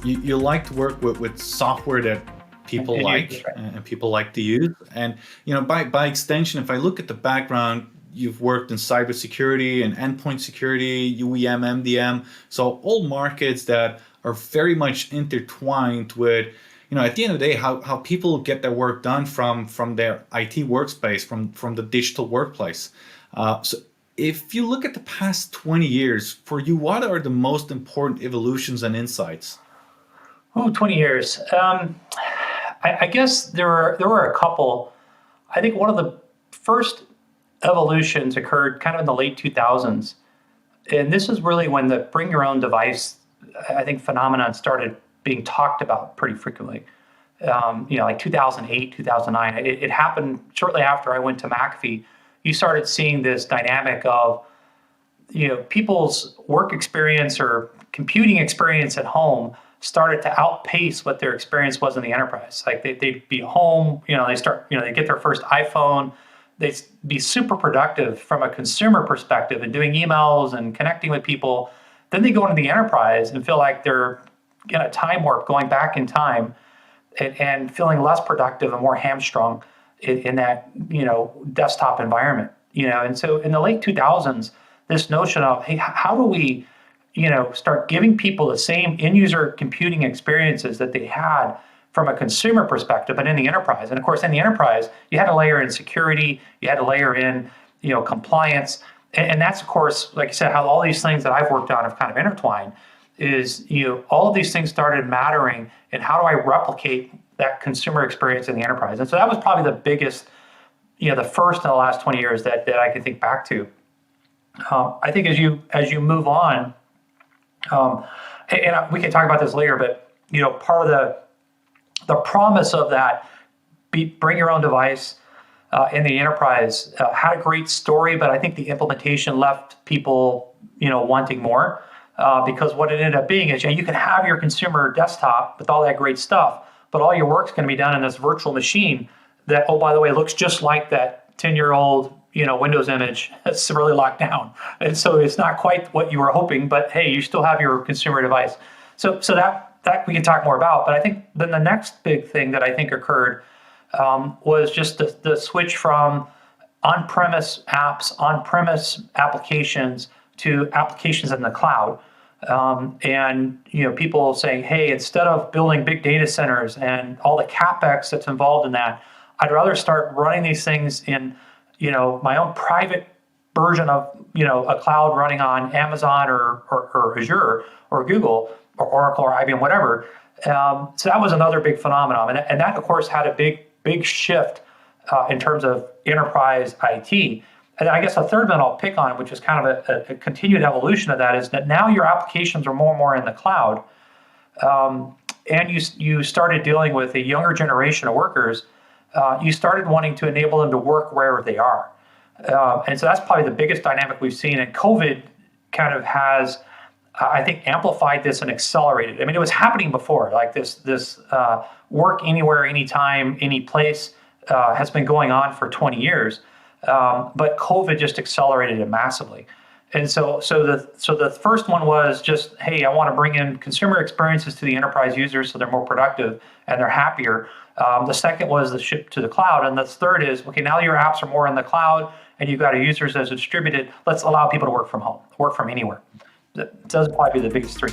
you like to work with software that people like and people like to use. And by extension, if I look at the background, you've worked in cybersecurity and endpoint security, UEM, MDM, so all markets that are very much intertwined with, at the end of the day, how people get their work done from their IT workspace, from the digital workplace. So if you look at the past 20 years, for you, what are the most important evolutions and insights? 20 years. I guess there were a couple. I think one of the first evolutions occurred kind of in the late 2000s. And this is really when the bring your own device, I think, phenomenon started being talked about pretty frequently. Like 2008, 2009. It happened shortly after I went to McAfee. You started seeing this dynamic of, people's work experience or computing experience at home started to outpace what their experience was in the enterprise. Like they'd be home, they get their first iPhone, they'd be super productive from a consumer perspective and doing emails and connecting with people. Then they go into the enterprise and feel like they're in a time warp, going back in time and feeling less productive and more hamstrung in that, desktop environment, And so in the late 2000s, this notion of, hey, how do we, start giving people the same end-user computing experiences that they had from a consumer perspective, but in the enterprise. And of course, in the enterprise, you had to layer in security, you had to layer in, compliance. And that's, of course, like I said, how all these things that I've worked on have kind of intertwined is, all of these things started mattering and how do I replicate that consumer experience in the enterprise? And so that was probably the biggest, the first in the last 20 years that I can think back to. I think as you move on, and we can talk about this later, but, part of the promise of that, bring your own device in the enterprise had a great story, but I think the implementation left people, wanting more because what it ended up being is, you can have your consumer desktop with all that great stuff, but all your work's going to be done in this virtual machine that, oh, by the way, looks just like that 10-year-old, Windows image that's really locked down. And so it's not quite what you were hoping, but hey, you still have your consumer device. So that we can talk more about. But I think then the next big thing that I think occurred was just the switch from on-premise apps, on-premise applications to applications in the cloud. And people saying, hey, instead of building big data centers and all the CapEx that's involved in that, I'd rather start running these things in my own private version of a cloud running on Amazon or Azure or Google or Oracle or IBM, whatever. So that was another big phenomenon, and that of course had a big shift in terms of enterprise IT. And I guess a third one I'll pick on, which is kind of a continued evolution of that, is that now your applications are more and more in the cloud, and you started dealing with a younger generation of workers. You started wanting to enable them to work wherever they are. And so that's probably the biggest dynamic we've seen. And COVID kind of has, I think, amplified this and accelerated. I mean, it was happening before, like this work anywhere, anytime, any place has been going on for 20 years. But COVID just accelerated it massively. And so the first one was just, hey, I want to bring in consumer experiences to the enterprise users so they're more productive and they're happier. The second was the shift to the cloud. And the third is, okay, now your apps are more in the cloud and you've got a users as distributed. Let's allow people to work from home, work from anywhere. Those would probably be the biggest three.